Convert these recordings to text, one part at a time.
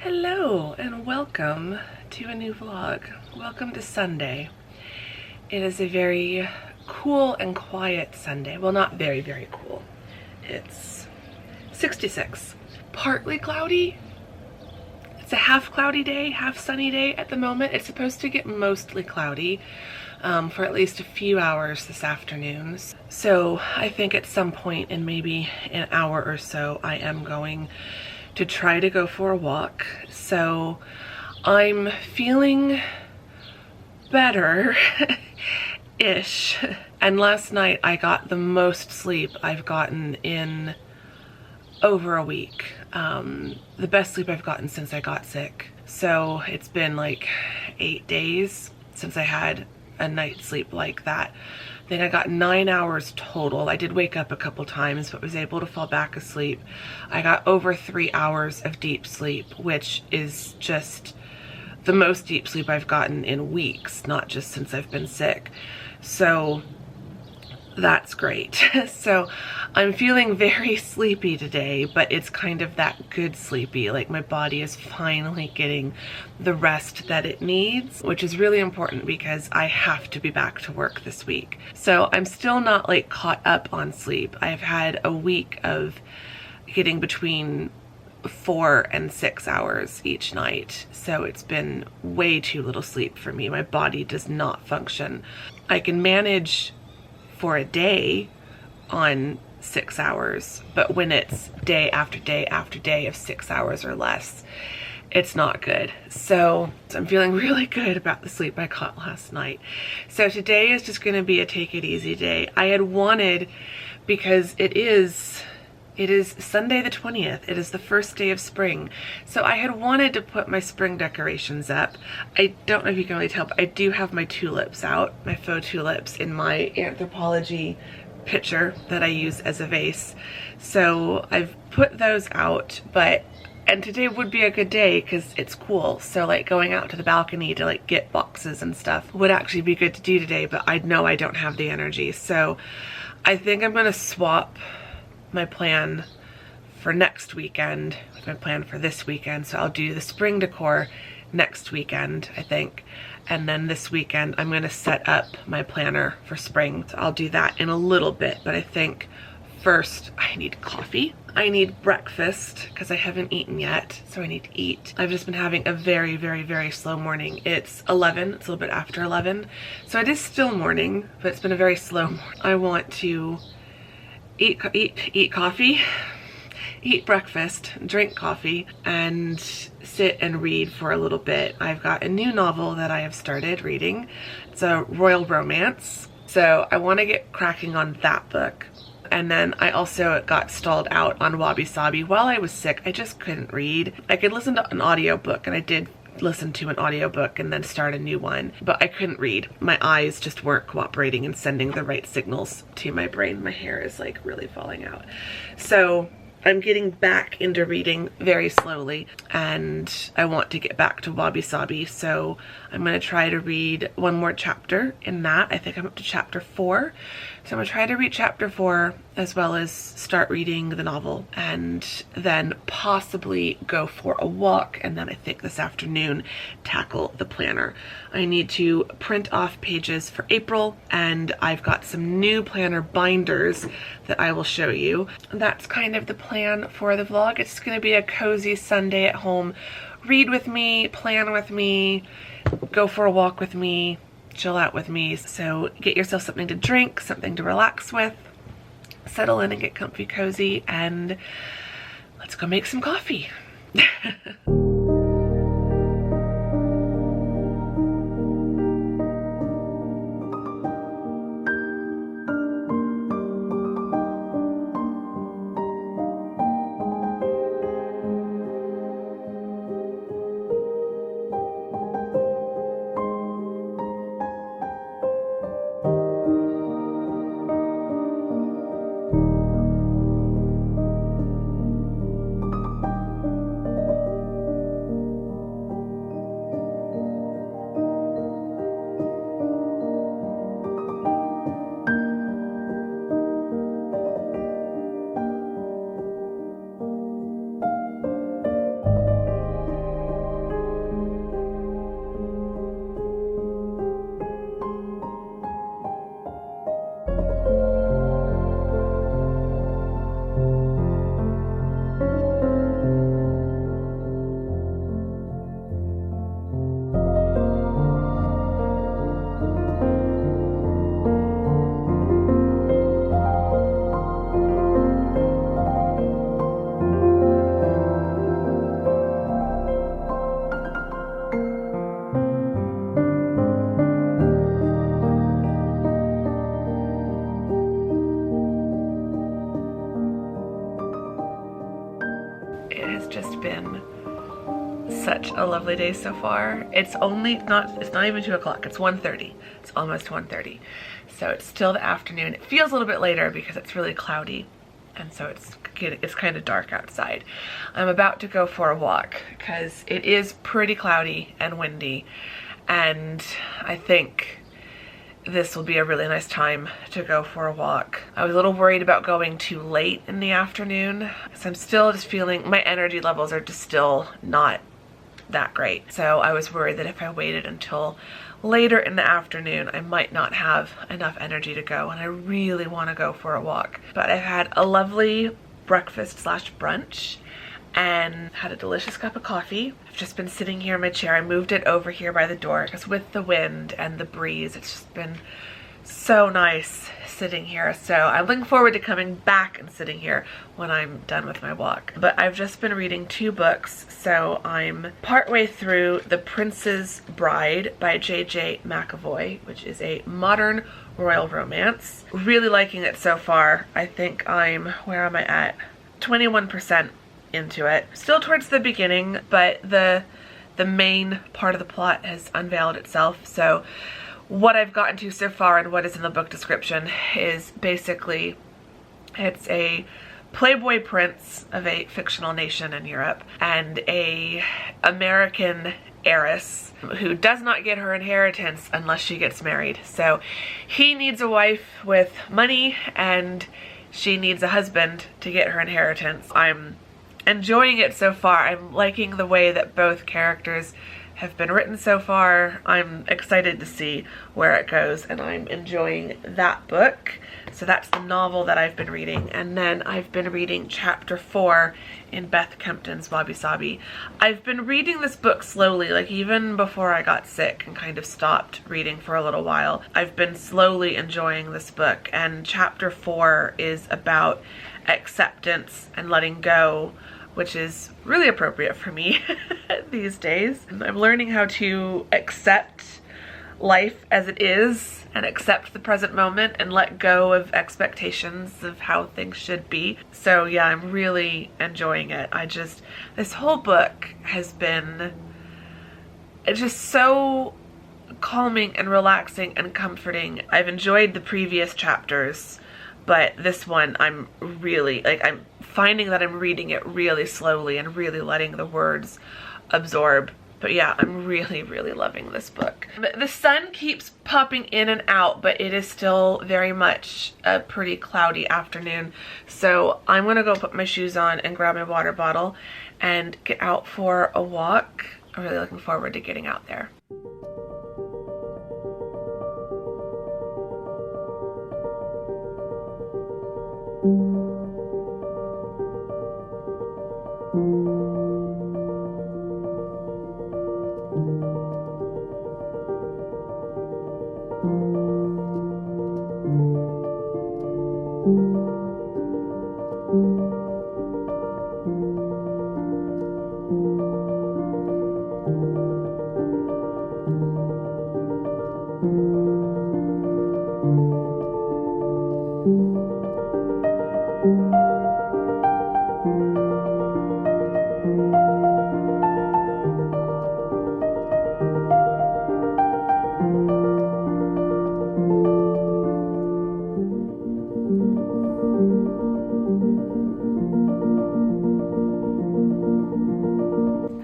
Hello and welcome to a new vlog. Welcome to Sunday. It is a very cool and quiet Sunday. Well, not very, very cool. It's 66. Partly cloudy. It's a half cloudy day, half sunny day at the moment. It's supposed to get mostly cloudy for at least a few hours this afternoon. So I think at some point in maybe an hour or so, I am going to try to go for a walk. So I'm feeling better-ish. And last night I got the most sleep I've gotten in over a week. The best sleep I've gotten since I got sick. So it's been like 8 days since I had a night's sleep like that. I think I got 9 hours total. I did wake up a couple times, but was able to fall back asleep. I got over 3 hours of deep sleep, which is just the most deep sleep I've gotten in weeks, not just since I've been sick. So that's great. So I'm feeling very sleepy today, but it's kind of that good sleepy, like my body is finally getting the rest that it needs, which is really important because I have to be back to work this week. So I'm still not like caught up on sleep. I've had a week of getting between 4 and 6 hours each night. So it's been way too little sleep for me. My body does not function. I can manage for a day on 6 hours, but when it's day after day after day of 6 hours or less, it's not good. So I'm feeling really good about the sleep I got last night. So today is just going to be a take it easy day. I had wanted, because it is Sunday the 20th. It is the first day of spring. So I had wanted to put my spring decorations up. I don't know if you can really tell, but I do have my tulips out, my faux tulips in my Anthropology picture that I use as a vase. So I've put those out, and today would be a good day because it's cool. So like going out to the balcony to like get boxes and stuff would actually be good to do today, but I know I don't have the energy. So I think I'm gonna swap my plan for next weekend with my plan for this weekend. So I'll do the spring decor next weekend, I think. And then this weekend, I'm gonna set up my planner for spring. So I'll do that in a little bit, but I think first I need coffee. I need breakfast because I haven't eaten yet, so I need to eat. I've just been having a very, very, very slow morning. It's 11, it's a little bit after 11. So it is still morning, but it's been a very slow morning. I want to eat coffee, eat breakfast, drink coffee, and sit and read for a little bit. I've got a new novel that I have started reading. It's a royal romance. So I want to get cracking on that book. And then I also got stalled out on Wabi Sabi. While I was sick, I just couldn't read. I could listen to an audiobook, and I did listen to an audiobook and then start a new one, but I couldn't read. My eyes just weren't cooperating and sending the right signals to my brain. My hair is like really falling out. So I'm getting back into reading very slowly, and I want to get back to Wabi Sabi. So I'm gonna try to read one more chapter in that. I think I'm up to chapter 4. So I'm gonna try to read chapter 4 as well as start reading the novel, and then possibly go for a walk, and then I think this afternoon tackle the planner. I need to print off pages for April, and I've got some new planner binders that I will show you. That's kind of the plan for the vlog. It's gonna be a cozy Sunday at home. Read with me, plan with me, go for a walk with me, chill out with me. So get yourself something to drink, something to relax with, settle in and get comfy cozy, and let's go make some coffee. such a lovely day so far. It's not even 2 o'clock, it's 1:30. It's almost 1:30. So it's still the afternoon. It feels a little bit later because it's really cloudy, and so it's kind of dark outside. I'm about to go for a walk because it is pretty cloudy and windy, and I think this will be a really nice time to go for a walk. I was a little worried about going too late in the afternoon, so I'm still just feeling my energy levels are just still not that great. So I was worried that if I waited until later in the afternoon, I might not have enough energy to go, and I really want to go for a walk. But I've had a lovely breakfast slash brunch and had a delicious cup of coffee. I've just been sitting here in my chair. I moved it over here by the door because with the wind and the breeze, it's just been so nice sitting here. So I'm looking forward to coming back and sitting here when I'm done with my walk. But I've just been reading 2 books. So I'm partway through The Prince's Bride by J.J. Mcavoy, which is a modern royal romance. Really liking it so far. I think where am I at? 21% into it. Still towards the beginning, but the main part of the plot has unveiled itself. So what I've gotten to so far and what is in the book description is basically it's a playboy prince of a fictional nation in Europe and a American heiress who does not get her inheritance unless she gets married. So he needs a wife with money and she needs a husband to get her inheritance. I'm enjoying it so far. I'm liking the way that both characters have been written so far. I'm excited to see where it goes, and I'm enjoying that book. So that's the novel that I've been reading, and then I've been reading chapter 4 in Beth Kempton's Wabi Sabi. I've been reading this book slowly, like even before I got sick and kind of stopped reading for a little while. I've been slowly enjoying this book, and chapter 4 is about acceptance and letting go, which is really appropriate for me these days. I'm learning how to accept life as it is and accept the present moment and let go of expectations of how things should be. So yeah, I'm really enjoying it. This whole book has been just so calming and relaxing and comforting. I've enjoyed the previous chapters, but this one I'm finding that I'm reading it really slowly and really letting the words absorb. But yeah, I'm really, really loving this book. The sun keeps popping in and out, but it is still very much a pretty cloudy afternoon. So I'm gonna go put my shoes on and grab my water bottle and get out for a walk. I'm really looking forward to getting out there.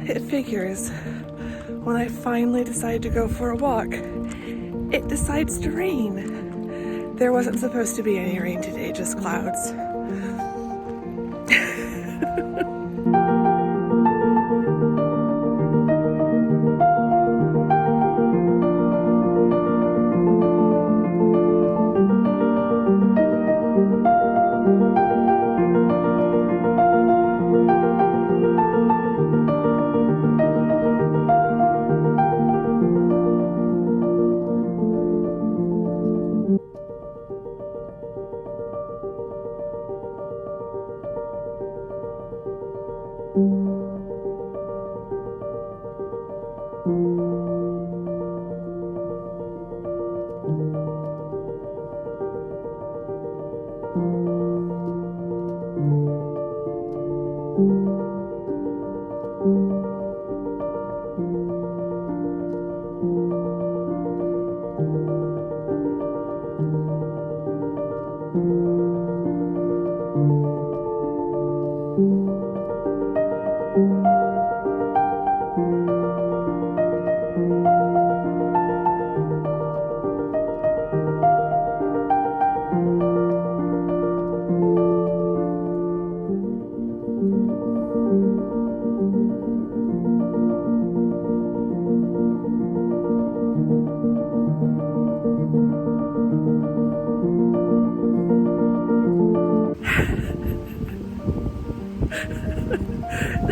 It figures when I finally decide to go for a walk, it decides to rain. There wasn't supposed to be any rain today, just clouds.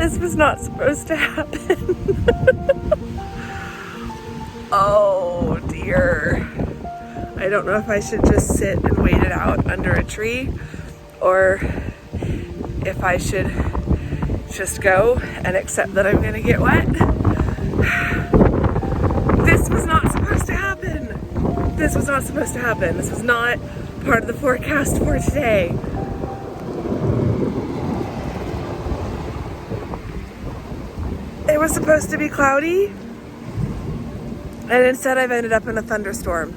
This was not supposed to happen. Oh dear. I don't know if I should just sit and wait it out under a tree, or if I should just go and accept that I'm gonna get wet. This was not supposed to happen. This was not supposed to happen. This was not part of the forecast for today. It was supposed to be cloudy, and instead I've ended up in a thunderstorm.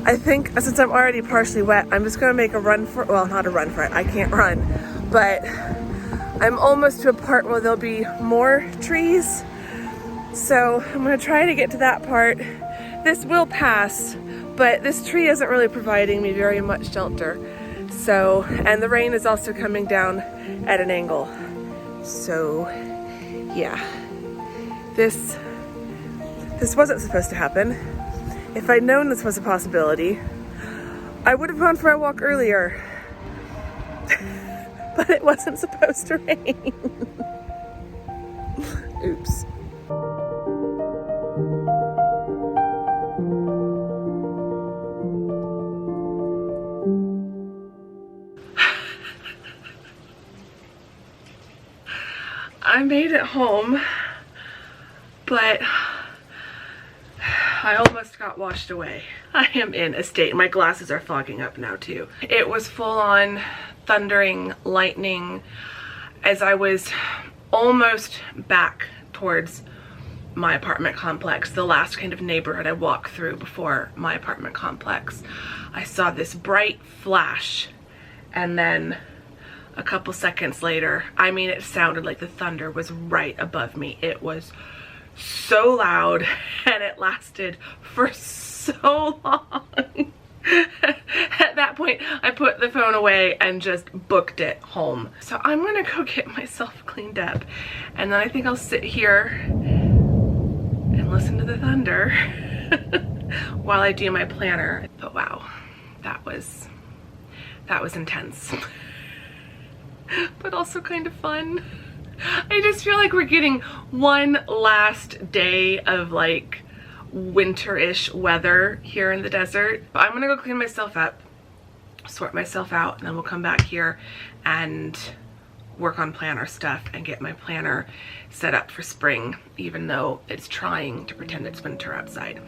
I think since I'm already partially wet, I'm just gonna make a run for, well, not a run for it, I can't run, but I'm almost to a part where there'll be more trees. So I'm gonna try to get to that part. This will pass, but this tree isn't really providing me very much shelter. So, and the rain is also coming down at an angle. So, yeah, this wasn't supposed to happen. If I'd known this was a possibility, I would have gone for a walk earlier. But it wasn't supposed to rain. Oops. I made it home, but I almost got washed away. I am in a state. My glasses are fogging up now too. It was full on thundering, lightning as I was almost back towards my apartment complex, the last kind of neighborhood I walked through before my apartment complex. I saw this bright flash, and then a couple seconds later, I mean, it sounded like the thunder was right above me. It was so loud, and it lasted for so long. At that point, I put the phone away and just booked it home. So I'm gonna go get myself cleaned up, and then I think I'll sit here and listen to the thunder while I do my planner. But wow, that was intense. But also kind of fun. I just feel like we're getting one last day of like winter-ish weather here in the desert. But I'm gonna go clean myself up, sort myself out, and then we'll come back here and work on planner stuff and get my planner set up for spring, even though it's trying to pretend it's winter outside.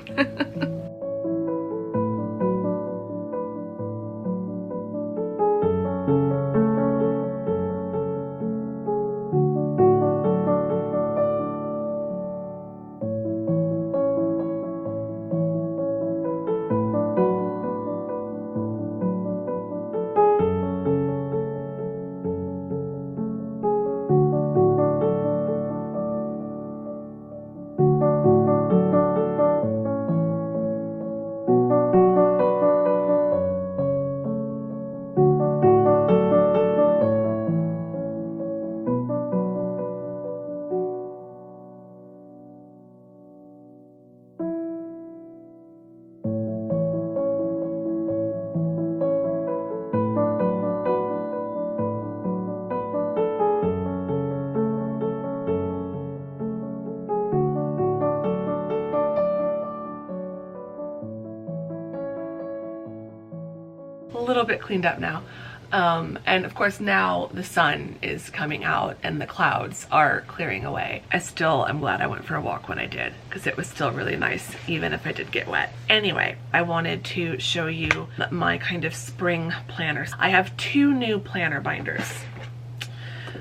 A little bit cleaned up now, and of course now the sun is coming out and the clouds are clearing away. I'm glad I went for a walk when I did, because it was still really nice even if I did get wet. Anyway, I wanted to show you my kind of spring planners. I have two new planner binders.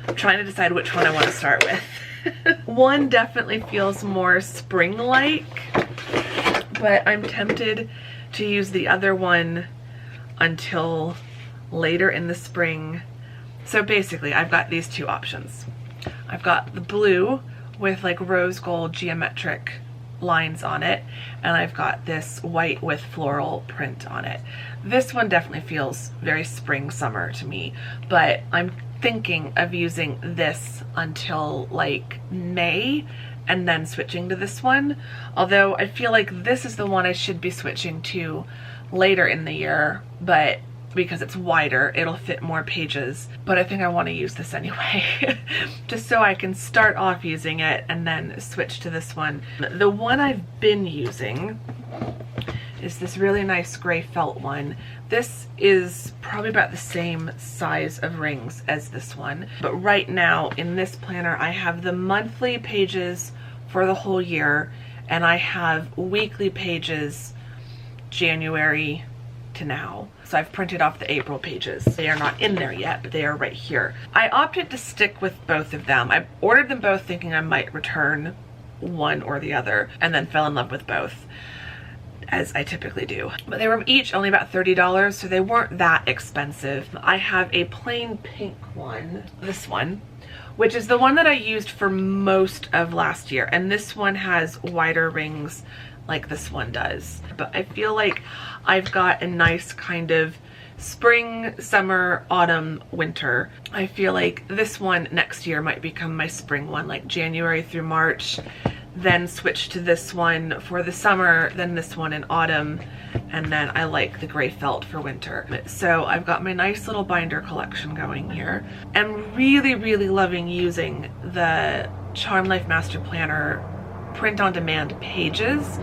I'm trying to decide which one I want to start with. One definitely feels more spring-like, but I'm tempted to use the other one until later in the spring. So basically I've got these two options. I've got the blue with like rose gold geometric lines on it, and I've got this white with floral print on it. This one definitely feels very spring summer to me, but I'm thinking of using this until like May and then switching to this one, although I feel like this is the one I should be switching to later in the year, but because it's wider, it'll fit more pages, but I think I want to use this anyway just so I can start off using it and then switch to this one. The one I've been using is this really nice gray felt one. This is probably about the same size of rings as this one, but right now in this planner I have the monthly pages for the whole year, and I have weekly pages January to now. So I've printed off the April pages. They are not in there yet, but they are right here. I opted to stick with both of them. I ordered them both thinking I might return one or the other, and then fell in love with both, as I typically do. But they were each only about $30, so they weren't that expensive. I have a plain pink one, this one, which is the one that I used for most of last year. And this one has wider rings like this one does. But I feel like I've got a nice kind of spring, summer, autumn, winter. I feel like this one next year might become my spring one, like January through March, then switch to this one for the summer, then this one in autumn, and then I like the gray felt for winter. So I've got my nice little binder collection going here. I'm really, really loving using the Charm Life Master Planner print-on-demand pages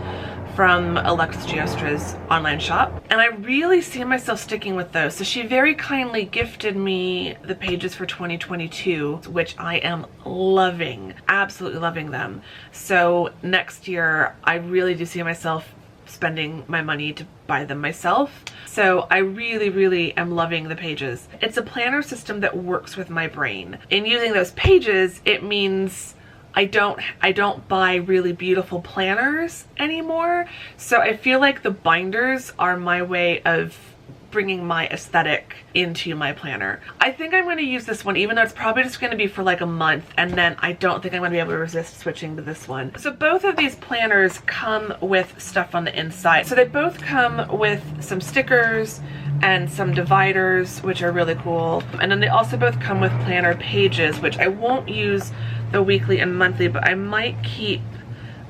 from Alexis Giostra's online shop, and I really see myself sticking with those. So she very kindly gifted me the pages for 2022, which I am loving, absolutely loving them. So next year I really do see myself spending my money to buy them myself. So I really, really am loving the pages. It's a planner system that works with my brain. In using those pages, it means I don't buy really beautiful planners anymore. So I feel like the binders are my way of bringing my aesthetic into my planner. I think I'm going to use this one, even though it's probably just going to be for like a month, and then I don't think I'm going to be able to resist switching to this one. So both of these planners come with stuff on the inside. So they both come with some stickers and some dividers, which are really cool. And then they also both come with planner pages, which I won't use the weekly and monthly, but I might keep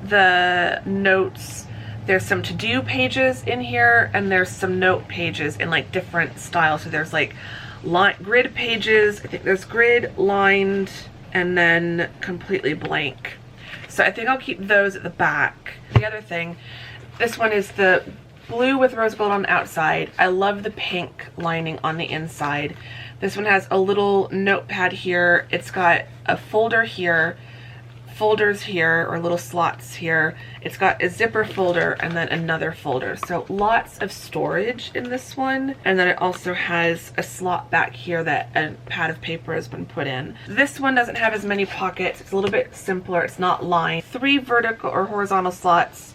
the notes. There's some to-do pages in here, and there's some note pages in like different styles. So there's like grid pages, I think there's grid, lined, and then completely blank. So I think I'll keep those at the back. The other thing, this one is the blue with rose gold on the outside. I love the pink lining on the inside. This one has a little notepad here. It's got a folder here, folders here, or little slots here. It's got a zipper folder and then another folder. So lots of storage in this one. And then it also has a slot back here that a pad of paper has been put in. This one doesn't have as many pockets. It's a little bit simpler. It's not lined. 3 vertical or horizontal slots,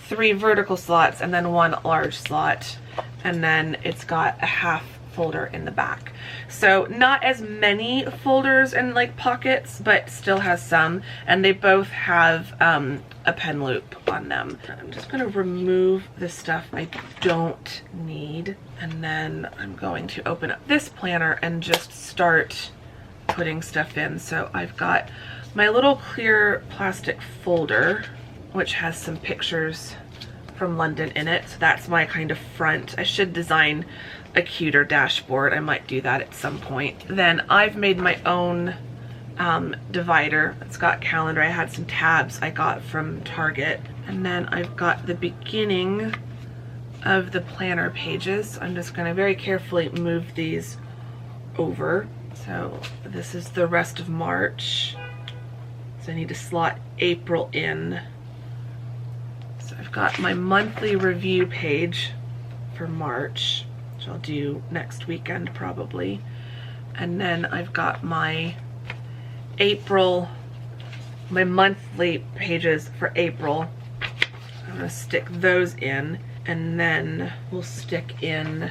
3 vertical slots, and then 1 large slot. And then it's got a half folder in the back. So not as many folders and like pockets, but still has some. And they both have a pen loop on them. I'm just going to remove the stuff I don't need. And then I'm going to open up this planner and just start putting stuff in. So I've got my little clear plastic folder, which has some pictures from London in it. So that's my kind of front. I should design a cuter dashboard. I might do that at some point. Then I've made my own divider. It's got calendar. I had some tabs I got from Target. And then I've got the beginning of the planner pages. I'm just going to very carefully move these over. So this is the rest of March. So I need to slot April in. So I've got my monthly review page for March, which I'll do next weekend probably. And then I've got my April, my monthly pages for April. I'm gonna stick those in, and then we'll stick in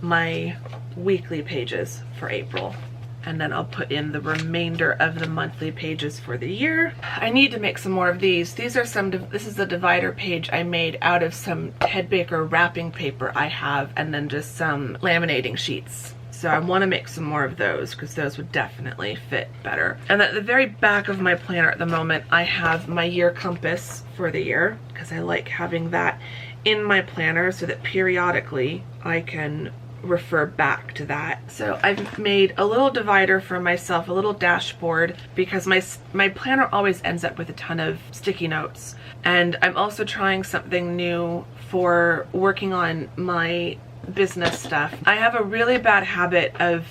my weekly pages for April. And then I'll put in the remainder of the monthly pages for the year. I need to make some more of these. These are some, this is a divider page I made out of some Ted Baker wrapping paper I have, and then just some laminating sheets. So I want to make some more of those because those would definitely fit better. And at the very back of my planner at the moment, I have my year compass for the year because I like having that in my planner so that periodically I can refer back to that. So I've made a little divider for myself, a little dashboard, because my planner always ends up with a ton of sticky notes. And I'm also trying something new for working on my business stuff. I have a really bad habit of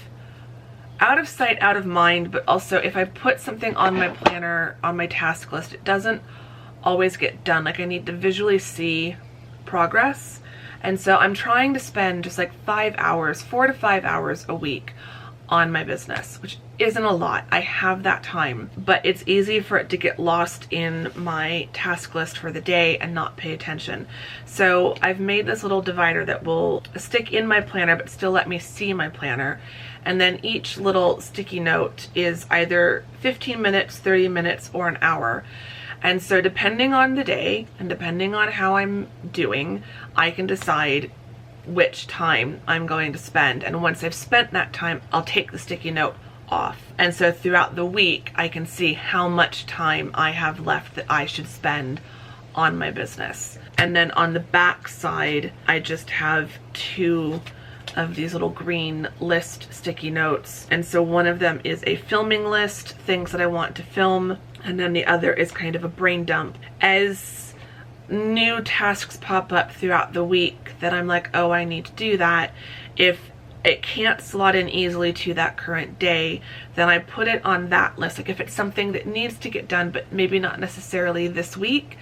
out of sight, out of mind, but also if I put something on my planner, on my task list, it doesn't always get done. Like, I need to visually see progress. And so I'm trying to spend just like 5 hours, 4 to 5 hours a week on my business, which isn't a lot. I have that time, but it's easy for it to get lost in my task list for the day and not pay attention. So I've made this little divider that will stick in my planner but still let me see my planner. And then each little sticky note is either 15 minutes, 30 minutes, or an hour. And so depending on the day and depending on how I'm doing, I can decide which time I'm going to spend. And once I've spent that time, I'll take the sticky note off. And so throughout the week, I can see how much time I have left that I should spend on my business. And then on the back side, I just have 2 of these little green list sticky notes. And so one of them is a filming list, things that I want to film, and then the other is kind of a brain dump. As new tasks pop up throughout the week that I'm like, oh, I need to do that, if it can't slot in easily to that current day, then I put it on that list. Like, if it's something that needs to get done but maybe not necessarily this week,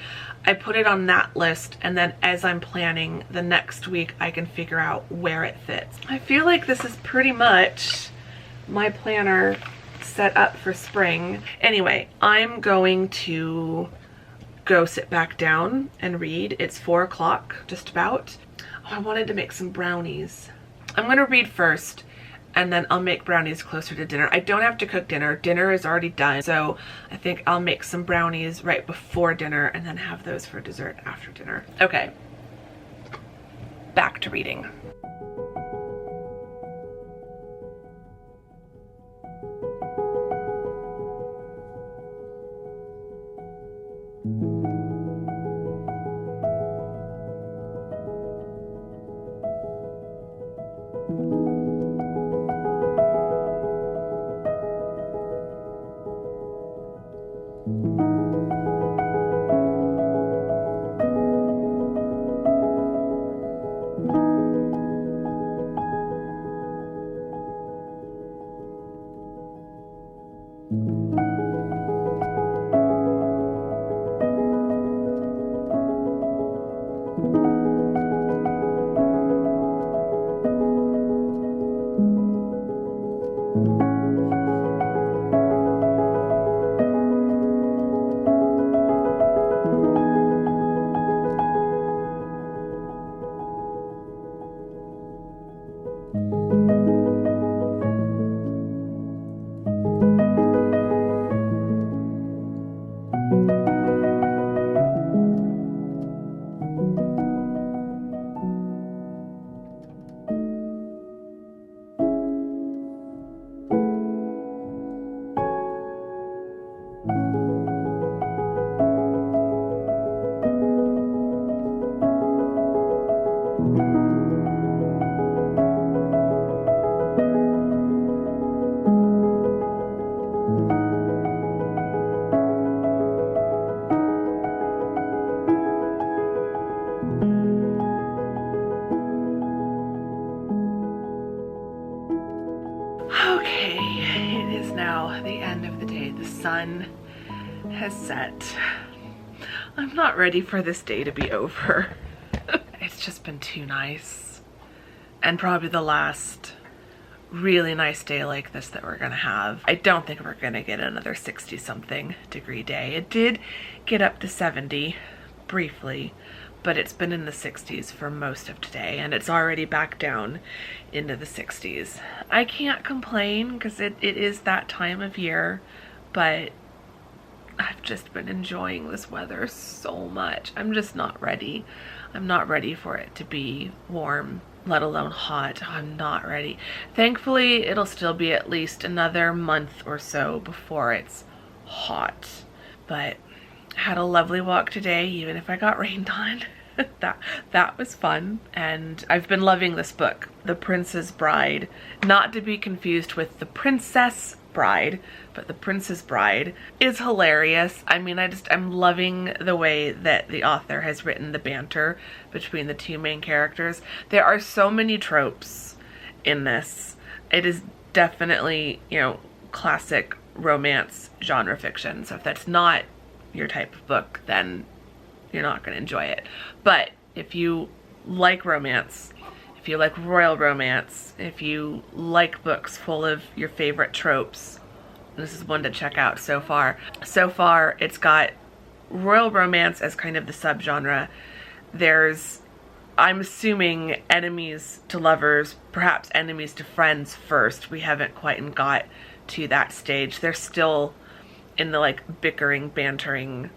I put it on that list, and then as I'm planning the next week, I can figure out where it fits. I feel like this is pretty much my planner set up for spring. Anyway, I'm going to go sit back down and read. It's 4 o'clock, just about. Oh, I wanted to make some brownies. I'm gonna read first, and then I'll make brownies closer to dinner. I don't have to cook dinner. Dinner is already done, so I think I'll make some brownies right before dinner and then have those for dessert after dinner. Okay, back to reading. Okay, it is now the end of the day. The sun has set. I'm not ready for this day to be over. It's just been too nice. And probably the last really nice day like this that we're gonna have. I don't think we're gonna get another 60-something degree day. It did get up to 70 briefly, but it's been in the 60s for most of today, and it's already back down into the 60s. I can't complain because it is that time of year, but I've just been enjoying this weather so much. I'm just not ready. I'm not ready for it to be warm, let alone hot. I'm not ready. Thankfully, it'll still be at least another month or so before it's hot, but I had a lovely walk today, even if I got rained on. that was fun. And I've been loving this book, The Prince's Bride, not to be confused with The Princess Bride, but The Prince's Bride is hilarious. I mean, I'm loving the way that the author has written the banter between the two main characters. There are so many tropes in this. It is definitely, you know, classic romance genre fiction. So if that's not your type of book, then you're not going to enjoy it. But if you like romance, if you like royal romance, if you like books full of your favorite tropes, this is one to check out so far. So far, it's got royal romance as kind of the subgenre. There's, I'm assuming, enemies to lovers, perhaps enemies to friends first. We haven't quite got to that stage. They're still in the like bickering, bantering,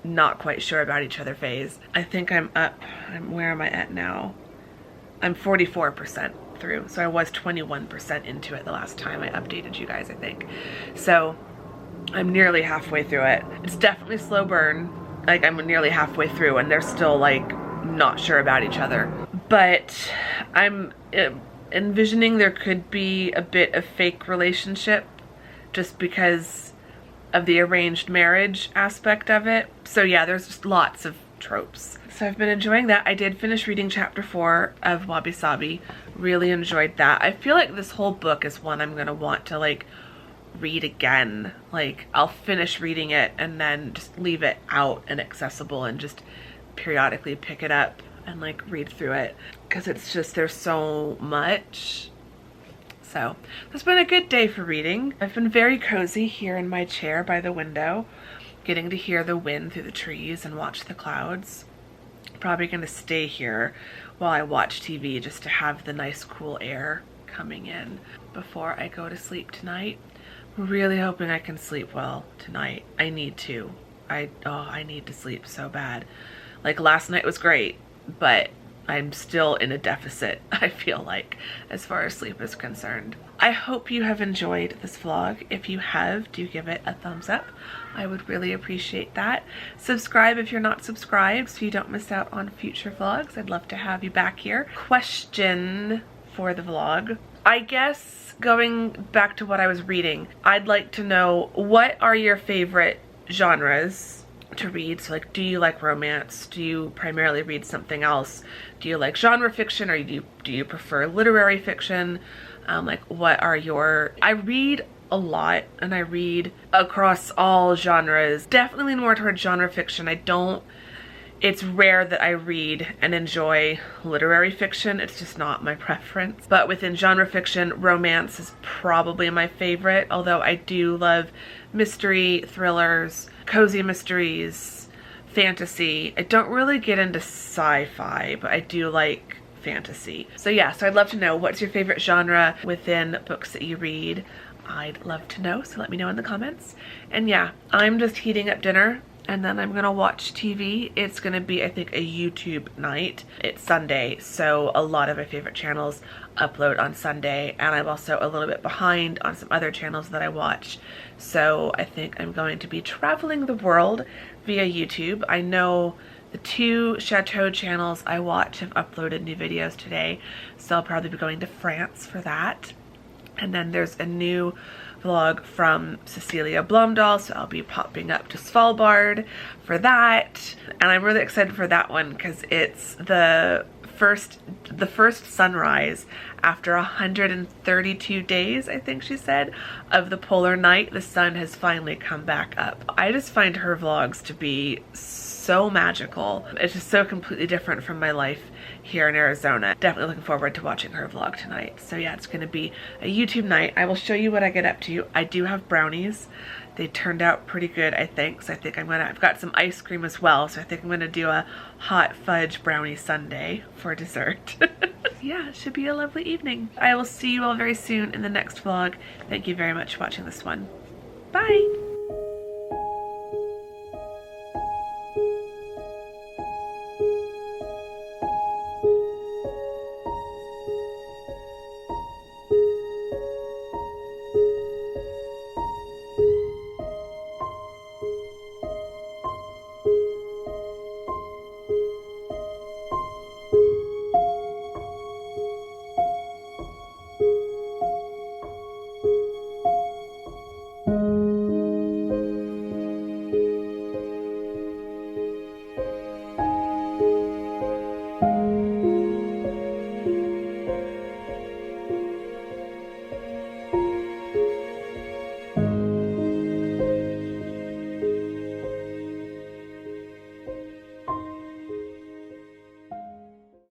not quite sure about each other phase. I think where am I at now? I'm 44% through, so I was 21% into it the last time I updated you guys, I think. So I'm nearly halfway through it. It's definitely a slow burn. Like, I'm nearly halfway through and they're still like not sure about each other. But I'm envisioning there could be a bit of fake relationship just because of the arranged marriage aspect of it. So yeah, there's just lots of tropes. So I've been enjoying that. I did finish reading chapter 4 of Wabi Sabi. Really enjoyed that. I feel like this whole book is one I'm gonna want to like read again. Like, I'll finish reading it and then just leave it out and accessible and just periodically pick it up and like read through it, because it's just, there's so much. So it's been a good day for reading. I've been very cozy here in my chair by the window, getting to hear the wind through the trees and watch the clouds. Probably gonna stay here while I watch TV just to have the nice cool air coming in before I go to sleep tonight. I'm really hoping I can sleep well tonight. I need to. I need to sleep so bad. Like, last night was great, but I'm still in a deficit, I feel like, as far as sleep is concerned. I hope you have enjoyed this vlog. If you have, do give it a thumbs up. I would really appreciate that. Subscribe if you're not subscribed so you don't miss out on future vlogs. I'd love to have you back here. Question for the vlog. I guess, going back to what I was reading, I'd like to know, what are your favorite genres to read? So like, do you like romance? Do you primarily read something else? Do you like genre fiction, or do you prefer literary fiction? Like, what are your... I read a lot and I read across all genres. Definitely more towards genre fiction. It's rare that I read and enjoy literary fiction. It's just not my preference. But within genre fiction, romance is probably my favorite, although I do love mystery, thrillers, cozy mysteries, fantasy. I don't really get into sci-fi, but I do like fantasy. So yeah, so I'd love to know, what's your favorite genre within books that you read? I'd love to know, so let me know in the comments. And yeah, I'm just heating up dinner and then I'm gonna watch TV. It's gonna be, I think, a YouTube night. It's Sunday, so a lot of my favorite channels upload on Sunday, and I'm also a little bit behind on some other channels that I watch. So I think I'm going to be traveling the world via YouTube. I know the 2 Chateau channels I watch have uploaded new videos today, so I'll probably be going to France for that. And then there's a new vlog from Cecilia Blomdahl, so I'll be popping up to Svalbard for that. And I'm really excited for that one because it's the first sunrise after 132 days, I think she said, of the polar night. The sun has finally come back up. I just find her vlogs to be so magical. It's just so completely different from my life here in Arizona. Definitely looking forward to watching her vlog tonight. So yeah, it's gonna be a YouTube night. I will show you what I get up to. I do have brownies. They turned out pretty good, I think. So I think I've got some ice cream as well. So I think I'm gonna do a hot fudge brownie sundae for dessert. Yeah, it should be a lovely evening. I will see you all very soon in the next vlog. Thank you very much for watching this one. Bye.